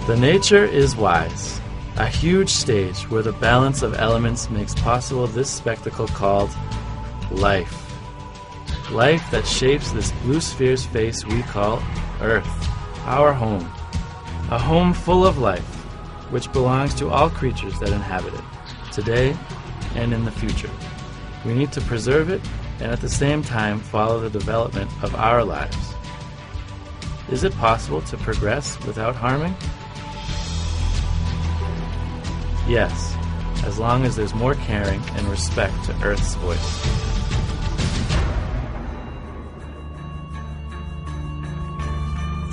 The nature is wise, a huge stage where the balance of elements makes possible this spectacle called life. Life that shapes this blue sphere's face we call Earth, our home. A home full of life, which belongs to all creatures that inhabit it, today and in the future. We need to preserve it and at the same time follow the development of our lives. Is it possible to progress without harming? Yes, as long as there's more caring and respect to Earth's voice.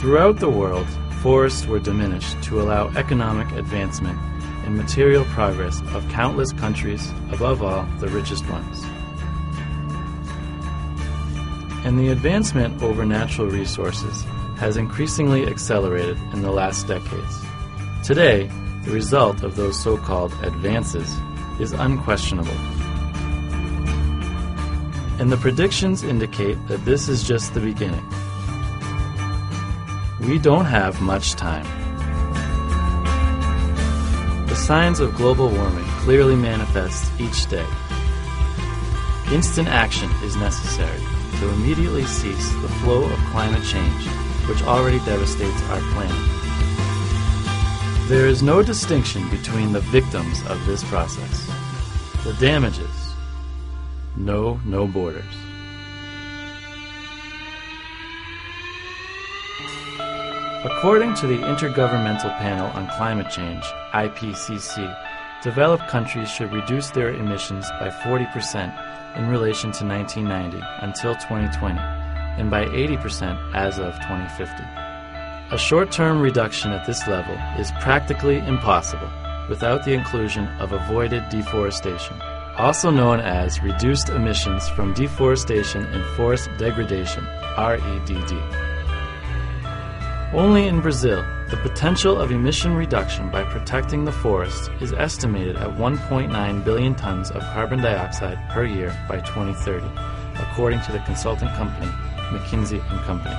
Throughout the world, forests were diminished to allow economic advancement and material progress of countless countries, above all, the richest ones. And the advancement over natural resources has increasingly accelerated in the last decades. Today, the result of those so-called advances is unquestionable. And the predictions indicate that this is just the beginning. We don't have much time. The signs of global warming clearly manifest each day. Instant action is necessary to immediately cease the flow of climate change, which already devastates our planet. There is no distinction between the victims of this process. The damages know no borders. According to the Intergovernmental Panel on Climate Change, IPCC, developed countries should reduce their emissions by 40% in relation to 1990 until 2020, and by 80% as of 2050. A short-term reduction at this level is practically impossible without the inclusion of avoided deforestation, also known as reduced emissions from deforestation and forest degradation, REDD. Only in Brazil, the potential of emission reduction by protecting the forests is estimated at 1.9 billion tons of carbon dioxide per year by 2030, according to the consulting company McKinsey & Company.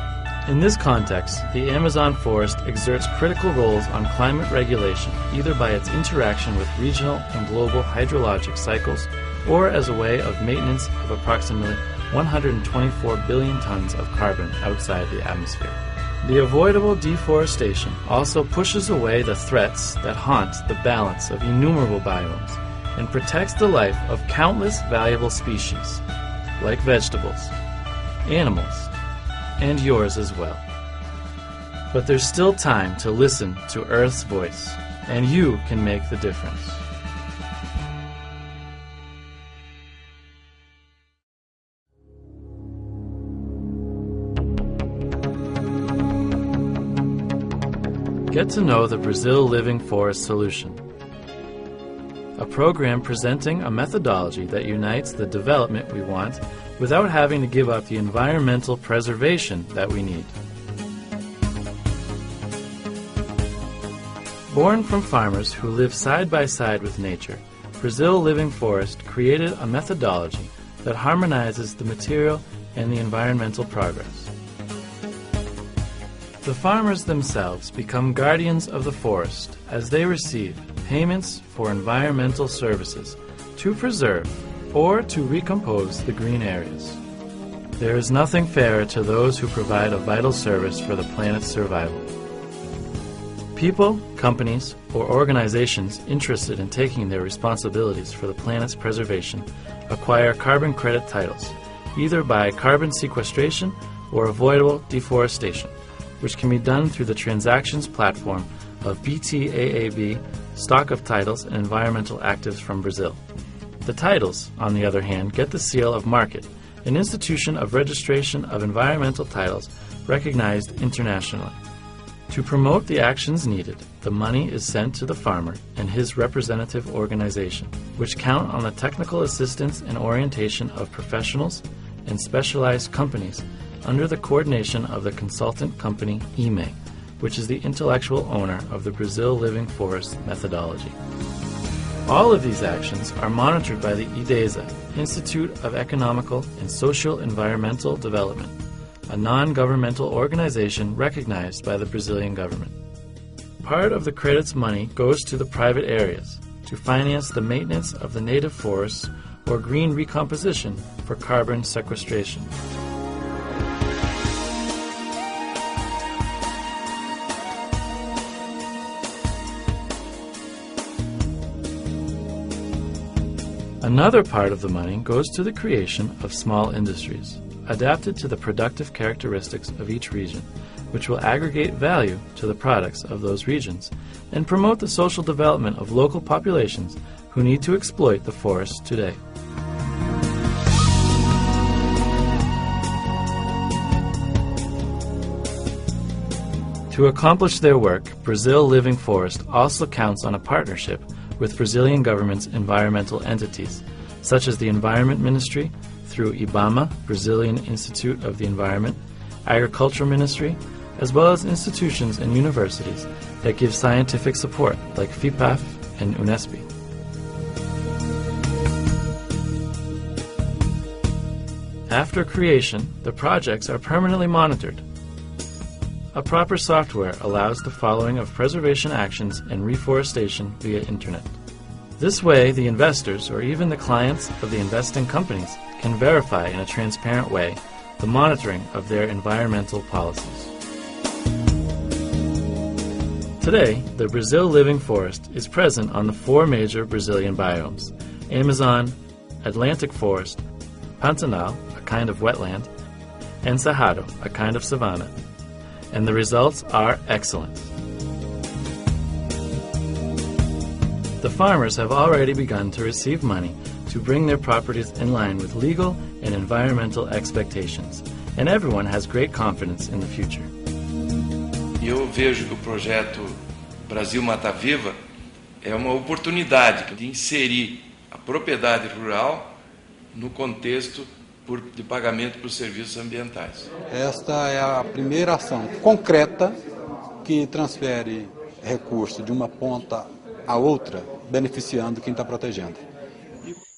In this context, the Amazon forest exerts critical roles on climate regulation, either by its interaction with regional and global hydrologic cycles, or as a way of maintenance of approximately 124 billion tons of carbon outside the atmosphere. The avoidable deforestation also pushes away the threats that haunt the balance of innumerable biomes and protects the life of countless valuable species, like vegetables, animals, and yours as well. But there's still time to listen to Earth's voice, and you can make the difference. Get to know the Brazil Living Forest Solution, a program presenting a methodology that unites the development we want without having to give up the environmental preservation that we need. Born from farmers who live side by side with nature, Brazil Living Forest created a methodology that harmonizes the material and the environmental progress. The farmers themselves become guardians of the forest as they receive payments for environmental services to preserve or to recompose the green areas. There is nothing fairer to those who provide a vital service for the planet's survival. People, companies, or organizations interested in taking their responsibilities for the planet's preservation acquire carbon credit titles, either by carbon sequestration or avoidable deforestation, which can be done through the transactions platform of BTAAB, Stock of Titles and Environmental Actives from Brazil. The titles, on the other hand, get the seal of Market, an institution of registration of environmental titles recognized internationally. To promote the actions needed, the money is sent to the farmer and his representative organization, which count on the technical assistance and orientation of professionals and specialized companies under the coordination of the consultant company IME, which is the intellectual owner of the Brazil Living Forest methodology. All of these actions are monitored by the IDESA, Institute of Economical and Social Environmental Development, a non-governmental organization recognized by the Brazilian government. part of the credit's money goes to the private areas to finance the maintenance of the native forests or green recomposition for carbon sequestration. Another part of the money goes to the creation of small industries, adapted to the productive characteristics of each region, which will aggregate value to the products of those regions and promote the social development of local populations who need to exploit the forests today. To accomplish their work, Brazil Living Forest also counts on a partnership with Brazilian government's environmental entities, such as the Environment Ministry through IBAMA, Brazilian Institute of the Environment, Agricultural Ministry, as well as institutions and universities that give scientific support like FIPAF and UNESP. After creation, the projects are permanently monitored. A proper software allows the following of preservation actions and reforestation via internet. This way, the investors, or even the clients of the investing companies, can verify in a transparent way the monitoring of their environmental policies. Today, the Brazil Living Forest is present on the 4 major Brazilian biomes: Amazon, Atlantic Forest, Pantanal, a kind of wetland, and Cerrado, a kind of savanna. And the results are excellent. The farmers have already begun to receive money to bring their properties in line with legal and environmental expectations, and everyone has great confidence in the future. Eu vejo que o projeto Brasil Mata Viva é uma oportunidade de inserir a propriedade rural no contexto de pagamento por serviços ambientais. Esta é a primeira ação concreta que transfere recurso de uma ponta a outra, beneficiando quem está protegendo.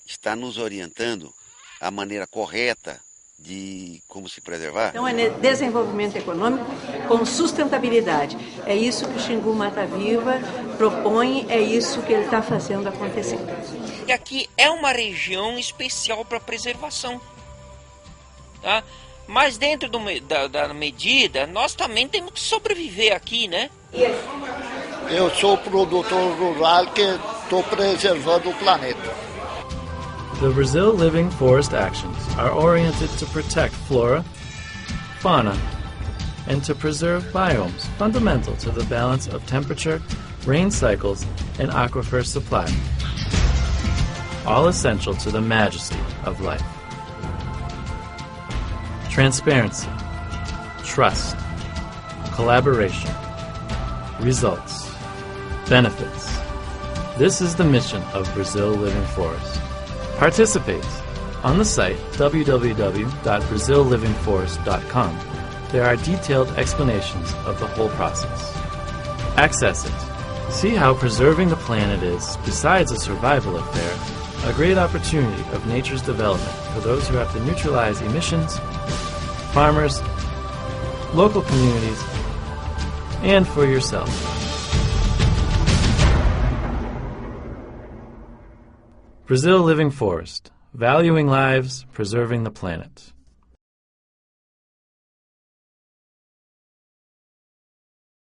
Está nos orientando a maneira correta de como se preservar? Então é desenvolvimento econômico com sustentabilidade. É isso que o Xingu Mata Viva propõe, é isso que ele está fazendo acontecer. E aqui é uma região especial para preservação. Tá? Mas dentro da medida, nós também temos que sobreviver aqui, né? Eu sou produtor rural que estou preservando o planeta. The Brazil Living Forest actions are oriented to protect flora, fauna, and to preserve biomes fundamental to the balance of temperature, rain cycles, and aquifer supply, all essential to the majesty of life. Transparency, trust, collaboration, results, benefits. This is the mission of Brazil Living Forest. Participate. On the site www.brazillivingforest.com, there are detailed explanations of the whole process. Access it. See how preserving the planet is, besides a survival affair, a great opportunity of nature's development for those who have to neutralize emissions, farmers, local communities, and for yourself. Brazil Living Forest, valuing lives, preserving the planet.